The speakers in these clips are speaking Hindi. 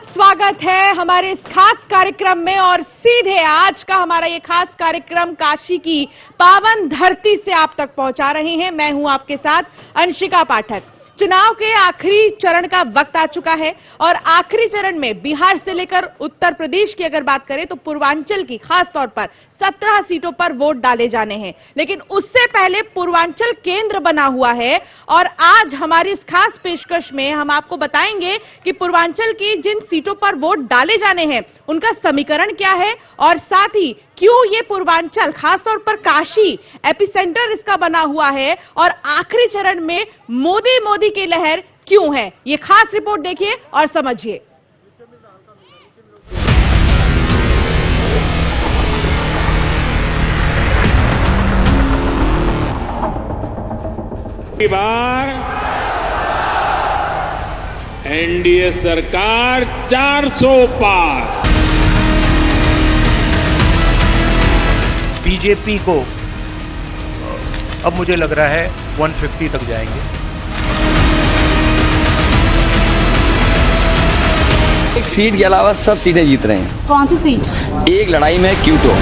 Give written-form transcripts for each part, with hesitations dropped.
स्वागत है हमारे इस खास कार्यक्रम में। और सीधे आज का हमारा ये खास कार्यक्रम काशी की पावन धरती से आप तक पहुंचा रहे हैं। मैं हूं आपके साथ अंशिका पाठक। चुनाव के आखिरी चरण का वक्त आ चुका है और आखिरी चरण में बिहार से लेकर उत्तर प्रदेश की अगर बात करें तो पूर्वांचल की खास तौर पर 17 सीटों पर वोट डाले जाने हैं। लेकिन उससे पहले पूर्वांचल केंद्र बना हुआ है और आज हमारी इस खास पेशकश में हम आपको बताएंगे कि पूर्वांचल की जिन सीटों पर वोट डाले जाने हैं उनका समीकरण क्या है और साथ ही क्यों ये पूर्वांचल खासतौर पर काशी एपिसेंटर इसका बना हुआ है और आखिरी चरण में मोदी मोदी की लहर क्यों है। ये खास रिपोर्ट देखिए और समझिए। बार एनडीए सरकार 400 पार। बीजेपी को अब मुझे लग रहा है 150 तक जाएंगे। एक सीट के अलावा सब सीटें जीत रहे हैं। कौन सी सीट? एक लड़ाई में क्यूटो।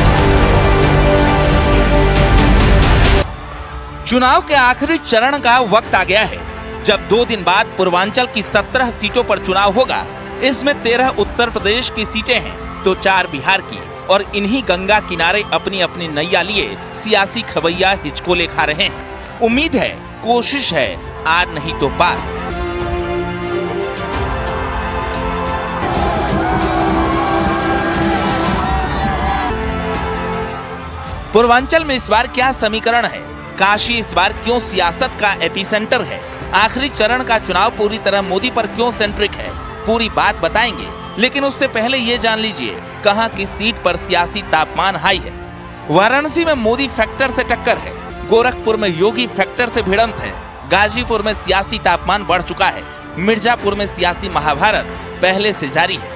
चुनाव के आखिरी चरण का वक्त आ गया है जब 2 दिन बाद पूर्वांचल की 17 सीटों पर चुनाव होगा। इसमें 13 उत्तर प्रदेश की सीटें हैं तो 4 बिहार की और इन्हीं गंगा किनारे अपनी अपनी नैया लिए सियासी खवैया हिचकोले खा रहे हैं। उम्मीद है, कोशिश है, आर नहीं तो पार। पूर्वांचल में इस बार क्या समीकरण है? काशी इस बार क्यों सियासत का एपिसेंटर है? आखिरी चरण का चुनाव पूरी तरह मोदी पर क्यों सेंट्रिक है? पूरी बात बताएंगे, लेकिन उससे पहले ये जान लीजिए कहां की सीट पर सियासी तापमान हाई है। वाराणसी में मोदी फैक्टर से टक्कर है, गोरखपुर में योगी फैक्टर से भिड़ंत है, गाजीपुर में सियासी तापमान बढ़ चुका है, मिर्जापुर में सियासी महाभारत पहले से जारी है।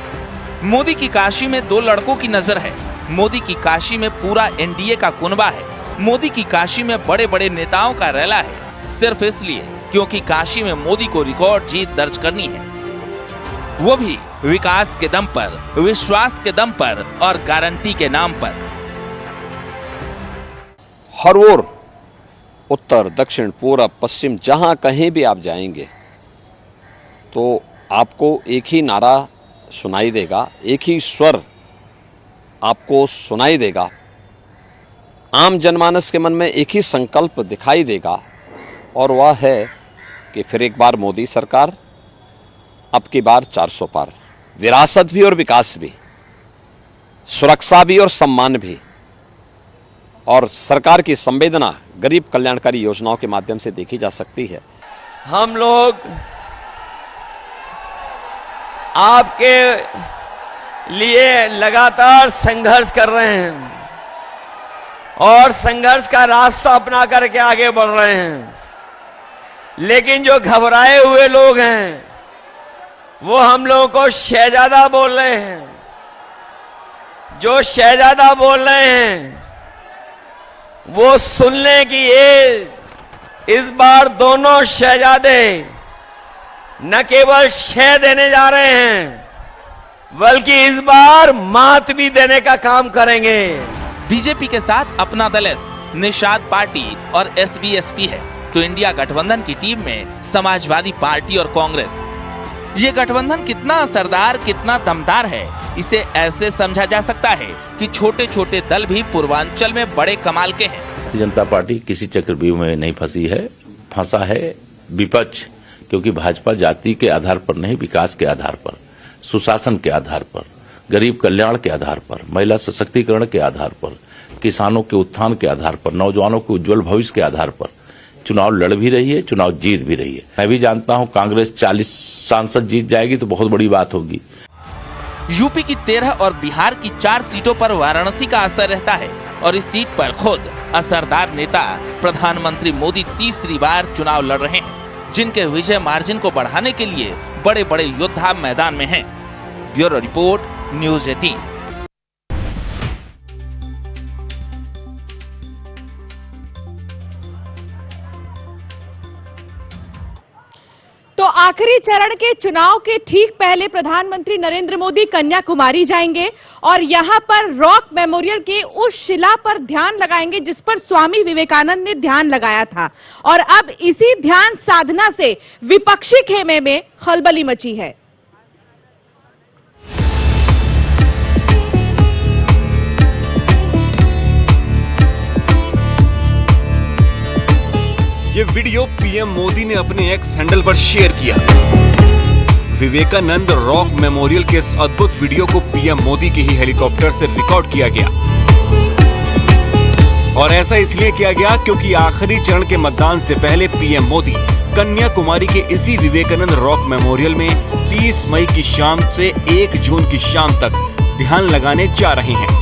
मोदी की काशी में 2 लड़कों की नजर है। मोदी की काशी में पूरा एनडीए का कुनबा है। मोदी की काशी में बड़े बड़े नेताओं का रैला है, सिर्फ इसलिए क्योंकि काशी में मोदी को रिकॉर्ड जीत दर्ज करनी है, वो भी विकास के दम पर, विश्वास के दम पर और गारंटी के नाम पर। हर ओर उत्तर, दक्षिण, पूरब, पश्चिम, जहां कहीं भी आप जाएंगे तो आपको एक ही नारा सुनाई देगा, एक ही स्वर आपको सुनाई देगा। आम जनमानस के मन में एक ही संकल्प दिखाई देगा और वह है कि फिर एक बार मोदी सरकार, अब की बार 400 पार। विरासत भी और विकास भी, सुरक्षा भी और सम्मान भी, और सरकार की संवेदना गरीब कल्याणकारी योजनाओं के माध्यम से देखी जा सकती है। हम लोग आपके लिए लगातार संघर्ष कर रहे हैं और संघर्ष का रास्ता अपना करके आगे बढ़ रहे हैं। लेकिन जो घबराए हुए लोग हैं वो हम लोगों को शहजादा बोल रहे हैं। जो शहजादा बोल रहे हैं वो सुन लें कि ये इस बार दोनों शहजादे न केवल शह देने जा रहे हैं बल्कि इस बार मात भी देने का काम करेंगे। बीजेपी के साथ अपना दल एस, निषाद पार्टी और एसबीएसपी है तो इंडिया गठबंधन की टीम में समाजवादी पार्टी और कांग्रेस। ये गठबंधन कितना असरदार, कितना दमदार है, इसे ऐसे समझा जा सकता है कि छोटे छोटे दल भी पूर्वांचल में बड़े कमाल के हैं। भारतीय जनता पार्टी किसी चक्रव्यूह में नहीं फंसी है, फंसा है विपक्ष, क्योंकि भाजपा जाति के आधार पर नहीं, विकास के आधार पर, सुशासन के आधार पर, गरीब कल्याण के आधार पर, महिला सशक्तिकरण के आधार पर, किसानों के उत्थान के आधार पर, नौजवानों के उज्जवल भविष्य के आधार पर चुनाव लड़ भी रही है, चुनाव जीत भी रही है। मैं भी जानता हूं कांग्रेस 40 सांसद जीत जाएगी तो बहुत बड़ी बात होगी। यूपी की 13 और बिहार की 4 सीटों पर वाराणसी का असर रहता है और इस सीट पर खुद असरदार नेता प्रधानमंत्री मोदी तीसरी बार चुनाव लड़ रहे हैं, जिनके विजय मार्जिन को बढ़ाने के लिए बड़े बड़े योद्धा मैदान में हैं। Bureau report, news 18। तो आखिरी चरण के चुनाव के ठीक पहले प्रधानमंत्री नरेंद्र मोदी कन्याकुमारी जाएंगे और यहां पर रॉक मेमोरियल के उस शिला पर ध्यान लगाएंगे जिस पर स्वामी विवेकानंद ने ध्यान लगाया था। और अब इसी ध्यान साधना से विपक्षी खेमे में खलबली मची है। ये वीडियो पीएम मोदी ने अपने एक्स हैंडल पर शेयर किया। विवेकानंद रॉक मेमोरियल के इस अद्भुत वीडियो को पीएम मोदी के ही हेलीकॉप्टर से रिकॉर्ड किया गया और ऐसा इसलिए किया गया क्योंकि आखिरी चरण के मतदान से पहले पीएम मोदी कन्याकुमारी के इसी विवेकानंद रॉक मेमोरियल में 30 मई की शाम से 1 जून की शाम तक ध्यान लगाने जा रहे हैं।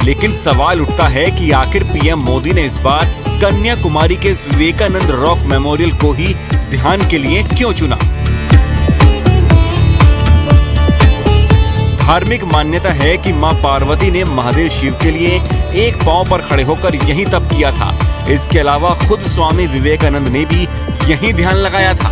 लेकिन सवाल उठता है कि आखिर पीएम मोदी ने इस बार कन्याकुमारी के इस विवेकानंद रॉक मेमोरियल को ही ध्यान के लिए क्यों चुना? धार्मिक मान्यता है कि मां पार्वती ने महादेव शिव के लिए एक पांव पर खड़े होकर यहीं तप किया था। इसके अलावा खुद स्वामी विवेकानंद ने भी यहीं ध्यान लगाया था।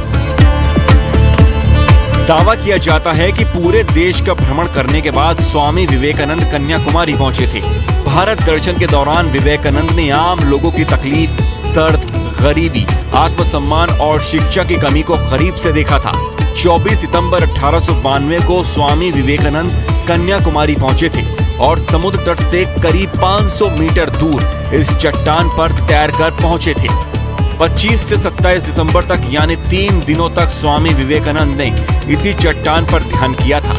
दावा किया जाता है कि पूरे देश का भ्रमण करने के बाद स्वामी विवेकानंद कन्याकुमारी पहुंचे थे। भारत दर्शन के दौरान विवेकानंद ने आम लोगों की तकलीफ, दर्द, गरीबी, आत्मसम्मान और शिक्षा की कमी को करीब से देखा था। 24 सितंबर 1892 को स्वामी विवेकानंद कन्याकुमारी पहुंचे थे और समुद्र तट से करीब 500 मीटर दूर इस चट्टान पर तैरकर पहुंचे थे। 25 से 27 दिसंबर तक यानी 3 दिनों तक स्वामी विवेकानंद ने इसी चट्टान पर ध्यान किया था।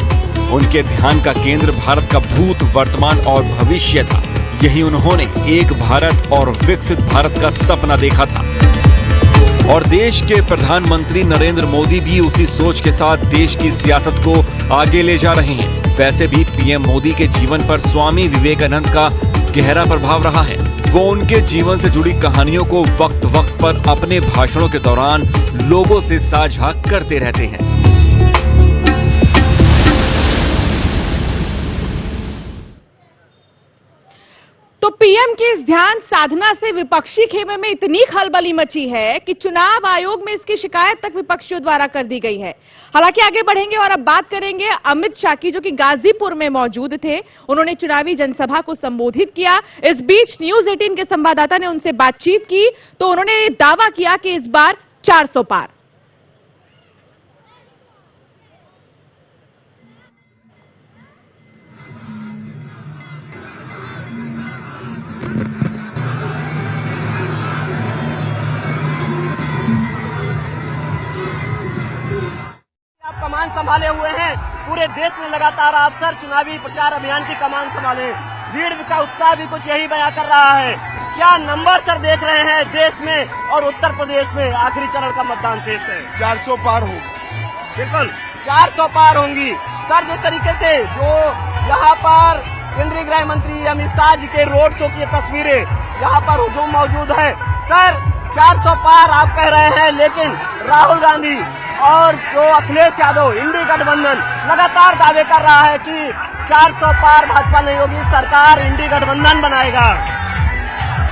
उनके ध्यान का केंद्र भारत का भूत, वर्तमान और भविष्य था। यही उन्होंने एक भारत और विकसित भारत का सपना देखा था। और देश के प्रधानमंत्री नरेंद्र मोदी भी उसी सोच के साथ देश की सियासत को आगे ले जा रहे हैं। वैसे भी पीएम मोदी के जीवन पर स्वामी विवेकानंद का गहरा प्रभाव रहा है। वो उनके जीवन से जुड़ी कहानियों को वक्त वक्त पर अपने भाषणों के दौरान लोगों से साझा करते रहते हैं। तो पीएम की इस ध्यान साधना से विपक्षी खेमे में इतनी खलबली मची है कि चुनाव आयोग में इसकी शिकायत तक विपक्षियों द्वारा कर दी गई है। हालांकि आगे बढ़ेंगे और अब बात करेंगे अमित शाह की, जो कि गाजीपुर में मौजूद थे। उन्होंने चुनावी जनसभा को संबोधित किया। इस बीच न्यूज 18 के संवाददाता ने उनसे बातचीत की तो उन्होंने दावा किया कि इस बार 400 पार। कमान संभाले हुए हैं। पूरे देश में लगातार आप सर चुनावी प्रचार अभियान की कमान संभाले। भीड़ का उत्साह भी कुछ यही बयां कर रहा है। क्या नंबर सर देख रहे हैं देश में और उत्तर प्रदेश में आखिरी चरण का मतदान शेष है? 400 पार हो। बिल्कुल 400 पार होंगी सर। जिस तरीके से जो यहाँ पर केंद्रीय गृह मंत्री अमित शाह जी के रोड शो की तस्वीरें यहाँ पर हुजूम मौजूद है। सर 400 पार आप कह रहे हैं, लेकिन राहुल गांधी और जो अखिलेश यादव इंडी गठबंधन लगातार दावे कर रहा है कि 400 पार भाजपा नहीं होगी, सरकार इंडी गठबंधन बनाएगा।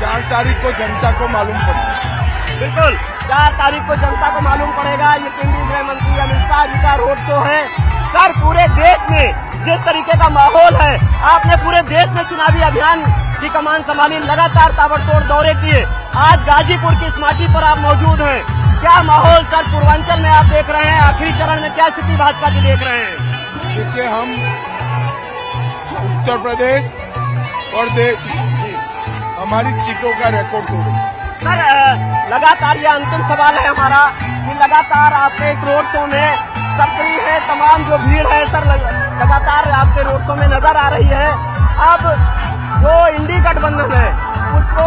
4 तारीख को जनता को मालूम पड़ेगा। बिल्कुल 4 तारीख को जनता को मालूम पड़ेगा। ये केंद्रीय गृह मंत्री अमित शाह जी का रोड शो है। सर पूरे देश में जिस तरीके का माहौल है, आपने पूरे देश में चुनावी अभियान की कमान संभाली, लगातार ताबड़तोड़ दौरे किए। आज गाजीपुर की इस माटी पर आप मौजूद हैं। क्या माहौल सर पूर्वांचल में आप देख रहे हैं? आखिरी चरण में क्या स्थिति भाजपा की देख रहे हैं? देखिए, हम उत्तर प्रदेश और देश हमारी सीटों का रिकॉर्ड तोड़ेंगे। सर लगातार ये अंतिम सवाल है हमारा कि लगातार आपके इस रोड शो में सक्रिय है, तमाम जो भीड़ है सर लगातार आपके रोड शो में नजर आ रही है। अब जो इंडी गठबंधन है उसको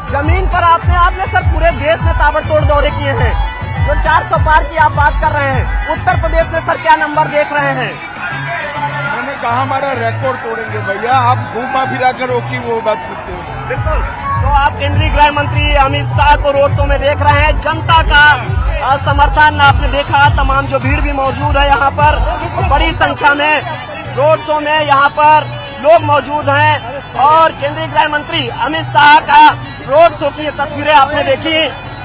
जमीन पर आपने सर पूरे देश में ताबड़तोड़ दौरे किए हैं। जो 400 पार की आप बात कर रहे हैं, उत्तर प्रदेश में सर क्या नंबर देख रहे हैं? मैंने कहा हमारा रिकॉर्ड तोड़ेंगे भैया, आप घूमा फिरा कर रोकी वो बात पूछते हो। बिल्कुल। तो आप केंद्रीय गृह मंत्री अमित शाह को रोड शो में देख रहे हैं। जनता का समर्थन आपने देखा, तमाम जो भीड़ भी मौजूद है यहाँ पर, बड़ी संख्या में रोड शो में यहाँ पर लोग मौजूद हैं। और केंद्रीय गृह मंत्री अमित शाह का रोड शो की तस्वीरें आपने देखी।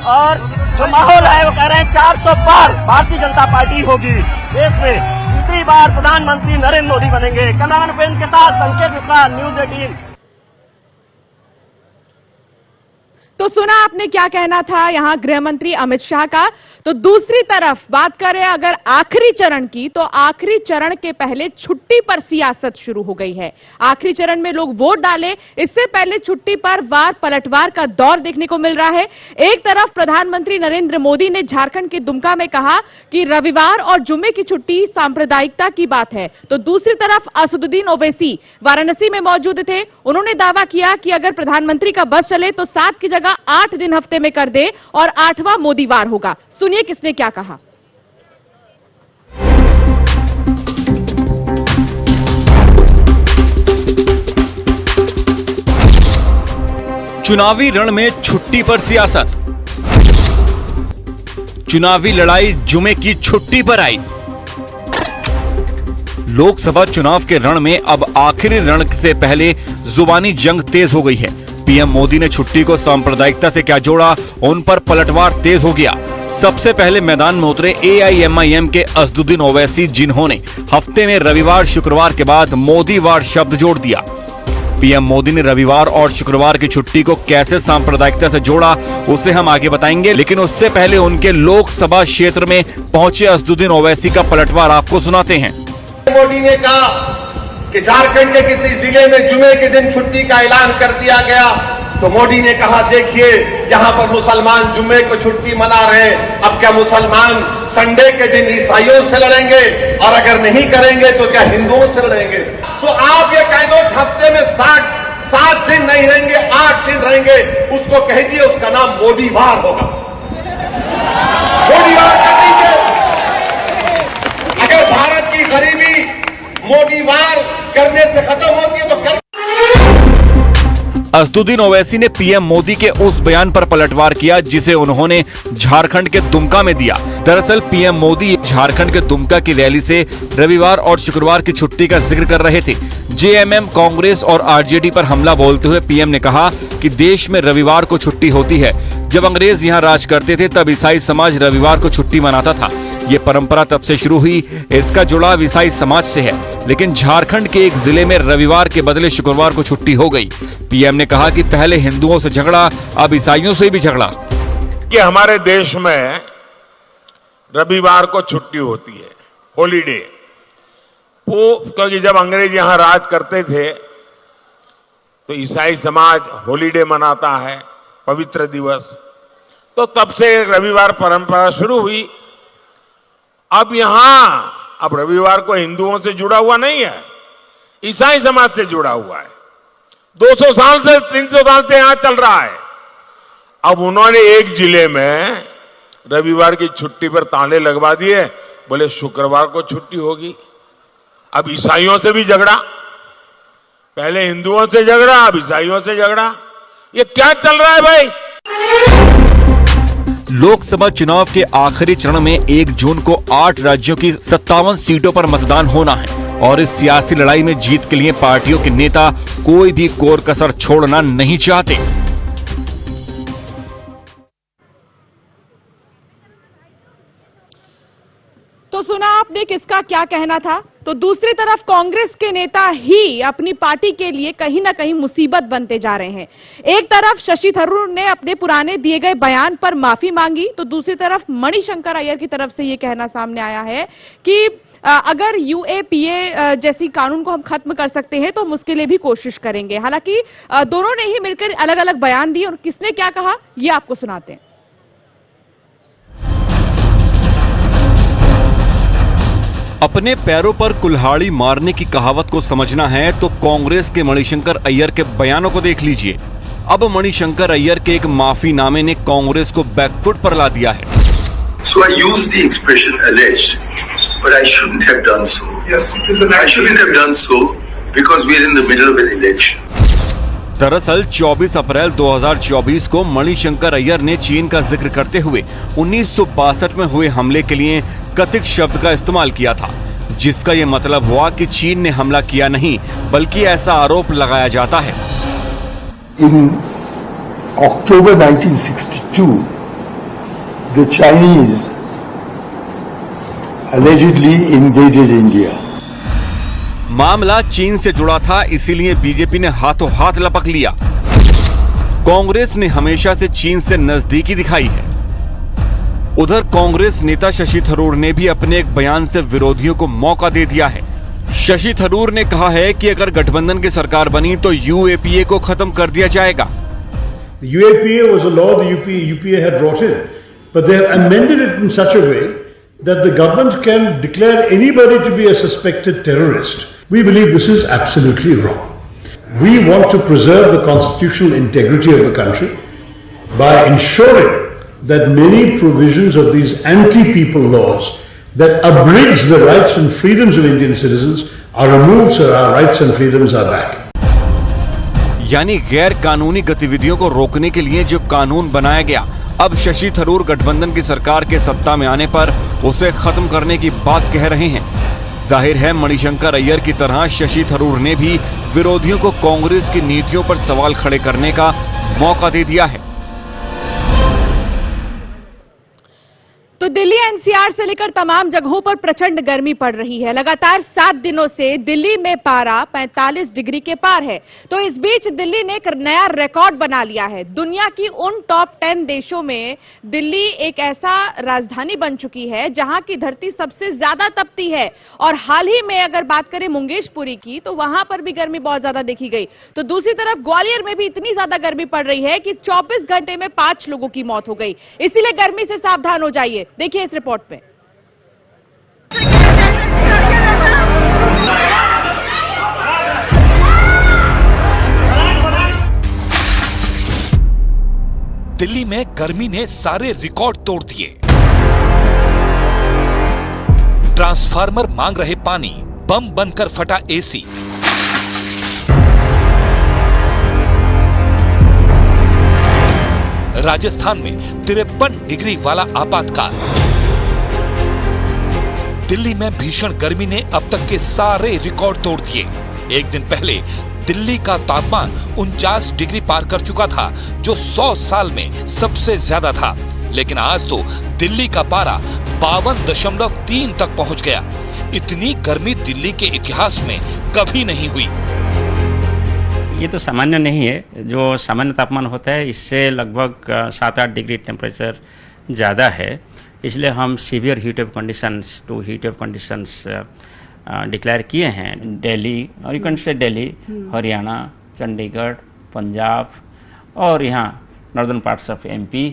और जो माहौल है वो कह रहे हैं 400 पार भारतीय जनता पार्टी होगी देश में, तीसरी बार प्रधानमंत्री नरेंद्र मोदी बनेंगे। कैमरामैन उपेंद्र के साथ संकेत मिश्रा, न्यूज 18। तो सुना आपने क्या कहना था यहां गृह मंत्री अमित शाह का। तो दूसरी तरफ बात करें अगर आखिरी चरण की, तो आखिरी चरण के पहले छुट्टी पर सियासत शुरू हो गई है। आखिरी चरण में लोग वोट डाले, इससे पहले छुट्टी पर वार पलटवार का दौर देखने को मिल रहा है। एक तरफ प्रधानमंत्री नरेंद्र मोदी ने झारखंड के दुमका में कहा कि रविवार और जुम्मे की छुट्टी सांप्रदायिकता की बात है, तो दूसरी तरफ असदुद्दीन ओवैसी वाराणसी में मौजूद थे। उन्होंने दावा किया कि अगर प्रधानमंत्री का बस चले तो 7 की जगह 8 दिन हफ्ते में कर दे और 8वां मोदीवार होगा। सुनिए किसने क्या कहा। चुनावी रण में छुट्टी पर सियासत, चुनावी लड़ाई जुमे की छुट्टी पर आई। लोकसभा चुनाव के रण में अब आखिरी रण से पहले जुबानी जंग तेज हो गई है। पीएम मोदी ने छुट्टी को सांप्रदायिकता से क्या जोड़ा, उन पर पलटवार तेज हो गया। सबसे पहले मैदान में उतरे एआईएमआईएम के असदुद्दीन ओवैसी, जिन्होंने हफ्ते में रविवार शुक्रवार के बाद मोदीवार शब्द जोड़ दिया। पीएम मोदी ने रविवार और शुक्रवार की छुट्टी को कैसे सांप्रदायिकता से जोड़ा, उसे हम आगे बताएंगे, लेकिन उससे पहले उनके लोकसभा क्षेत्र में पहुंचे असदुद्दीन ओवैसी का पलटवार आपको सुनाते हैं। मोदी ने कहा कि झारखंड के किसी जिले में जुमे के दिन छुट्टी का ऐलान कर दिया गया, तो मोदी ने कहा देखिए यहां पर मुसलमान जुमे को छुट्टी मना रहे हैं, अब क्या मुसलमान संडे के दिन ईसाइयों से लड़ेंगे, और अगर नहीं करेंगे तो क्या हिंदुओं से लड़ेंगे। तो आप ये कह दो हफ्ते में 7 दिन नहीं रहेंगे, 8 दिन रहेंगे, उसको कह दिए उसका नाम मोदीवार होगा। मोदीवार कर दीजिए। अगर भारत की गरीबी मोदीवार करने से खत्म होती है तो कर। असदुद्दीन ओवैसी ने पीएम मोदी के उस बयान पर पलटवार किया जिसे उन्होंने झारखंड के दुमका में दिया। दरअसल पीएम मोदी झारखंड के दुमका की रैली से रविवार और शुक्रवार की छुट्टी का जिक्र कर रहे थे। जेएमएम, कांग्रेस और आरजेडी पर हमला बोलते हुए पीएम ने कहा कि देश में रविवार को छुट्टी होती है। जब अंग्रेज यहाँ राज करते थे तब ईसाई समाज रविवार को छुट्टी मनाता था। ये परंपरा तब से शुरू हुई, इसका जुड़ाव ईसाई समाज से है। लेकिन झारखंड के एक जिले में रविवार के बदले शुक्रवार को छुट्टी हो गई। पीएम ने कहा कि पहले हिंदुओं से झगड़ा, अब ईसाइयों से भी झगड़ा। कि हमारे देश में रविवार को छुट्टी होती है, हॉलीडे। वो क्योंकि जब अंग्रेज यहां राज करते थे तो ईसाई समाज हॉलीडे मनाता है, पवित्र दिवस, तो तब से रविवार परंपरा शुरू हुई। अब अब रविवार को हिंदुओं से जुड़ा हुआ नहीं है, ईसाई समाज से जुड़ा हुआ है। 200 साल से 300 साल से यहां चल रहा है। अब उन्होंने एक जिले में रविवार की छुट्टी पर ताले लगवा दिए, बोले शुक्रवार को छुट्टी होगी। अब ईसाइयों से भी झगड़ा, पहले हिंदुओं से झगड़ा, अब ईसाइयों से झगड़ा। ये क्या चल रहा है भाई? लोकसभा चुनाव के आखिरी चरण में 1 जून को 8 राज्यों की 57 सीटों पर मतदान होना है और इस सियासी लड़ाई में जीत के लिए पार्टियों के नेता कोई भी कोर कसर छोड़ना नहीं चाहते। तो सुना आपने किसका क्या कहना था। तो दूसरी तरफ कांग्रेस के नेता ही अपनी पार्टी के लिए कहीं ना कहीं मुसीबत बनते जा रहे हैं। एक तरफ शशि थरूर ने अपने पुराने दिए गए बयान पर माफी मांगी, तो दूसरी तरफ मणिशंकर अय्यर की तरफ से यह कहना सामने आया है कि अगर यूएपीए जैसी कानून को हम खत्म कर सकते हैं तो हम उसके लिए भी कोशिश करेंगे। हालांकि दोनों ने ही मिलकर अलग अलग बयान दिए और किसने क्या कहा ये आपको सुनाते हैं। अपने पैरों पर कुल्हाड़ी मारने की कहावत को समझना है तो कांग्रेस के मणिशंकर अय्यर के बयानों को देख लीजिए। अब मणिशंकर अय्यर के एक माफीनामे ने कांग्रेस को बैकफुट पर ला दिया है। So I used the expression alleged, but I shouldn't have done so. Yes, I shouldn't have done so because we are in the middle of an election. दरअसल 24 अप्रैल 2024 को मणिशंकर अय्यर ने चीन का जिक्र करते हुए 1962 में हुए हमले के लिए कथित शब्द का इस्तेमाल किया था, जिसका ये मतलब हुआ कि चीन ने हमला किया नहीं, बल्कि ऐसा आरोप लगाया जाता है। In October 1962, the Chinese allegedly invaded India. मामला चीन से जुड़ा था, इसीलिए बीजेपी ने हाथों हाथ लपक लिया। कांग्रेस ने हमेशा से चीन से नजदीकी दिखाई है। उधर कांग्रेस नेता शशि थरूर ने भी अपने एक बयान से विरोधियों को मौका दे दिया है। शशि थरूर ने कहा है कि अगर गठबंधन की सरकार बनी तो यूएपीए को खत्म कर दिया जाएगा। UAPA was a law the UPA had brought in, but they have amended it in such a way that the government can declare anybody to be a suspected terrorist. We believe this is absolutely wrong. We want to preserve the constitutional integrity of the country by ensuring that many provisions of these anti-people laws that abridge the rights and freedoms of Indian citizens are removed, so our rights and freedoms are back. यानी गैर कानूनी गतिविधियों को रोकने के लिए जो कानून बनाया गया, अब शशि थरूर गठबंधन की सरकार के सत्ता में आने पर उसे खत्म करने की बात कह रहे हैं। जाहिर है मणिशंकर अय्यर की तरह शशि थरूर ने भी विरोधियों को कांग्रेस की नीतियों पर सवाल खड़े करने का मौका दे दिया है। तो दिल्ली एनसीआर से लेकर तमाम जगहों पर प्रचंड गर्मी पड़ रही है। लगातार 7 दिनों से दिल्ली में पारा 45 डिग्री के पार है। तो इस बीच दिल्ली ने एक नया रिकॉर्ड बना लिया है। दुनिया की उन टॉप 10 देशों में दिल्ली एक ऐसा राजधानी बन चुकी है जहां की धरती सबसे ज्यादा तपती है। और हाल ही में अगर बात करें मुंगेशपुरी की, तो वहां पर भी गर्मी बहुत ज्यादा देखी गई। तो दूसरी तरफ ग्वालियर में भी इतनी ज्यादा गर्मी पड़ रही है कि 24 घंटे में 5 लोगों की मौत हो गई। इसीलिए गर्मी से सावधान हो जाइए। देखिए इस रिपोर्ट में। दिल्ली में गर्मी ने सारे रिकॉर्ड तोड़ दिए। ट्रांसफार्मर मांग रहे पानी, बम बनकर फटा एसी। राजस्थान में 53 डिग्री वाला आपातकाल। दिल्ली में भीषण गर्मी ने अब तक के सारे रिकॉर्ड तोड़ दिए। एक दिन पहले दिल्ली का तापमान 49 डिग्री पार कर चुका था, जो 100 साल में सबसे ज्यादा था। लेकिन आज तो दिल्ली का पारा 52.3 तक पहुंच गया। इतनी गर्मी दिल्ली के इतिहास में कभी नहीं हुई। ये तो सामान्य नहीं है। जो सामान्य तापमान होता है इससे लगभग 7-8 डिग्री टेम्परेचर ज़्यादा है। इसलिए हम severe heat wave conditions to heat wave conditions declare किए हैं। दिल्ली और you can say Delhi, Haryana, Chandigarh, Punjab और यहाँ northern parts of MP,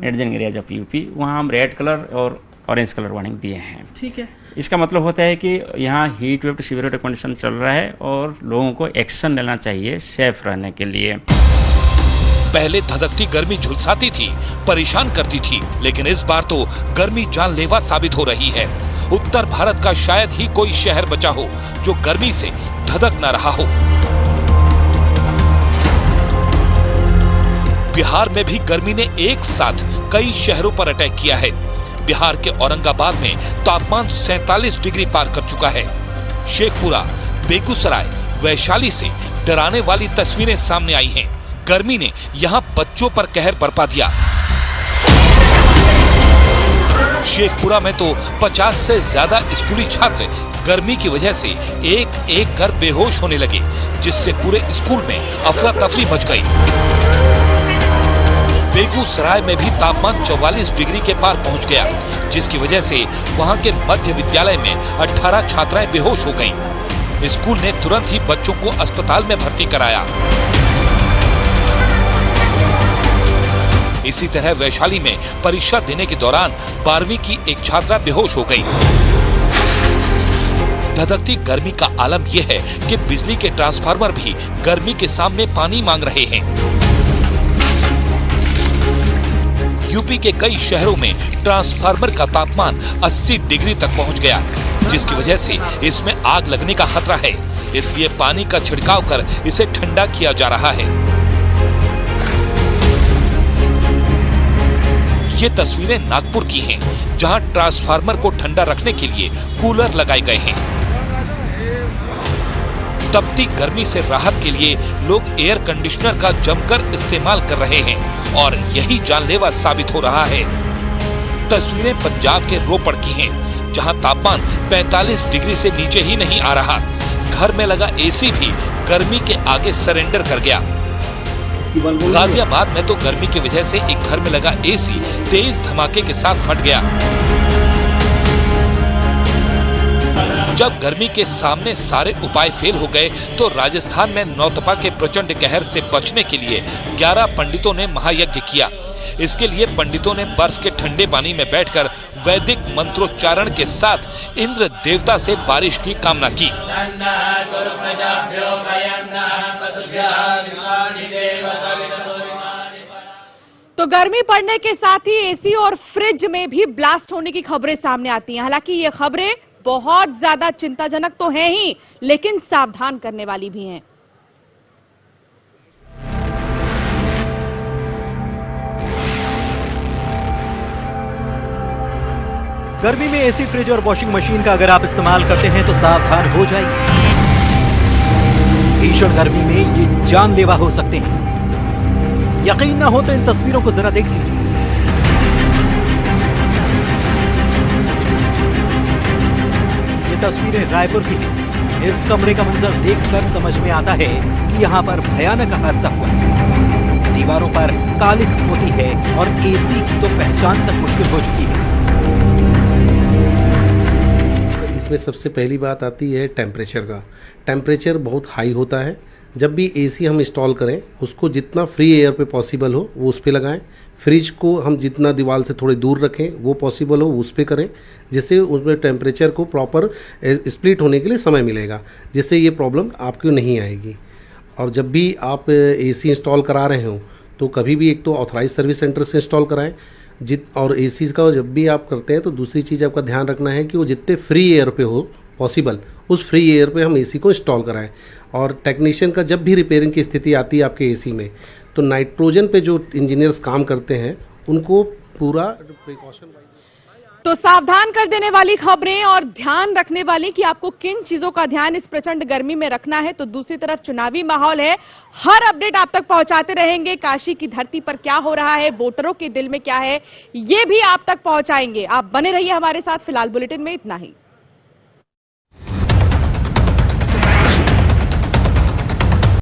adjourn areas of UP, वहाँ हम रेड कलर और ऑरेंज कलर वार्निंग दिए हैं। ठीक है। इसका मतलब होता है कि यहाँ heat wave to severe heat condition चल रहा है और लोगों को एक्शन लेना चाहिए सेफ रहने के लिए। पहले धधकती गर्मी झुलसाती थी, परेशान करती थी, लेकिन इस बार तो गर्मी जानलेवा साबित हो रही है। उत्तर भारत का शायद ही कोई शहर बचा हो जो गर्मी से धधक न रहा हो। बिहार में भी गर्मी ने एक साथ कई शहरों पर अटैक किया है। बिहार के औरंगाबाद में तापमान 47 डिग्री पार कर चुका है। शेखपुरा, बेगूसराय, वैशाली से डराने वाली तस्वीरें सामने आई हैं। गर्मी ने यहां बच्चों पर कहर बरपा दिया। शेखपुरा में तो 50 से ज्यादा स्कूली छात्र गर्मी की वजह से एक एक कर बेहोश होने लगे, जिससे पूरे स्कूल में अफरा तफरी मच गई। बेगूसराय में भी तापमान 44 डिग्री के पार पहुंच गया, जिसकी वजह से वहां के मध्य विद्यालय में 18 छात्राएं बेहोश हो गईं। स्कूल ने तुरंत ही बच्चों को अस्पताल में भर्ती कराया। इसी तरह वैशाली में परीक्षा देने के दौरान 12वीं की एक छात्रा बेहोश हो गई। धधकती गर्मी का आलम यह है कि बिजली के ट्रांसफार्मर भी गर्मी के सामने पानी मांग रहे हैं। यूपी के कई शहरों में ट्रांसफार्मर का तापमान 80 डिग्री तक पहुंच गया, जिसकी वजह से इसमें आग लगने का खतरा है। इसलिए पानी का छिड़काव कर इसे ठंडा किया जा रहा है। ये तस्वीरें नागपुर की हैं, जहां ट्रांसफार्मर को ठंडा रखने के लिए कूलर लगाए गए हैं। तपती गर्मी से राहत के लिए लोग एयर कंडीशनर का जमकर इस्तेमाल कर रहे हैं और यही जानलेवा साबित हो रहा है। तस्वीरें पंजाब के रोपड़ की हैं, जहां तापमान 45 डिग्री से नीचे ही नहीं आ रहा। घर में लगा एसी भी गर्मी के आगे सरेंडर कर गया। गाजियाबाद में तो गर्मी की वजह से एक घर में लगा एसी तेज धमाके के साथ फट गया। जब गर्मी के सामने सारे उपाय फेल हो गए तो राजस्थान में नौतपा के प्रचंड कहर से बचने के लिए 11 पंडितों ने महायज्ञ किया। इसके लिए पंडितों ने बर्फ के ठंडे पानी में बैठकर वैदिक मंत्रोच्चारण के साथ इंद्र देवता से बारिश की कामना की। तो गर्मी पड़ने के साथ ही एसी और फ्रिज में भी ब्लास्ट होने की खबरें सामने आती हैं। हालांकि ये खबरें बहुत ज्यादा चिंताजनक तो हैं ही, लेकिन सावधान करने वाली भी हैं। गर्मी में एसी, फ्रिज और वॉशिंग मशीन का अगर आप इस्तेमाल करते हैं तो सावधान हो जाइए। भीषण गर्मी में ये जानलेवा हो सकते हैं। यकीन ना हो तो इन तस्वीरों को जरा देख लीजिए। ये तस्वीरें रायपुर की हैं। इस कमरे का मंजर देखकर समझ में आता है कि यहाँ पर भयानक हादसा हुआ। दीवारों पर कालिक होती है और एसी की तो पहचान तक मुश्किल हो चुकी है। इसमें सबसे पहली बात आती है टेम्परेचर का। टेम्परेचर बहुत हाई होता है। जब भी एसी हम इंस्टॉल करें उसको जितना फ्री एयर पे पॉसिबल हो वो उस पे लगाएं। फ्रिज को हम जितना दीवार से थोड़े दूर रखें वो पॉसिबल हो उस पे करें, जिससे उसमें टेम्परेचर को प्रॉपर स्प्लिट होने के लिए समय मिलेगा, जिससे ये प्रॉब्लम आपको नहीं आएगी। और जब भी आप एसी इंस्टॉल करा रहे हो तो कभी भी एक तो ऑथराइज सर्विस सेंटर से इंस्टॉल कराएं। और एसी का जब भी आप करते हैं तो दूसरी चीज़ आपका ध्यान रखना है कि वो जितने फ्री एयर पे हो पॉसिबल उस फ्री एयर पे हम एसी को इंस्टॉल कराएं। और टेक्नीशियन का जब भी रिपेयरिंग की स्थिति आती है आपके एसी में तो नाइट्रोजन पे जो इंजीनियर्स काम करते हैं उनको पूरा प्रिकॉशन। तो सावधान कर देने वाली खबरें और ध्यान रखने वाली कि आपको किन चीजों का ध्यान इस प्रचंड गर्मी में रखना है। तो दूसरी तरफ चुनावी माहौल है, हर अपडेट आप तक पहुंचाते रहेंगे। काशी की धरती पर क्या हो रहा है, वोटरों के दिल में क्या है, ये भी आप तक पहुंचाएंगे। आप बने रहिए हमारे साथ। फिलहाल बुलेटिन में इतना ही।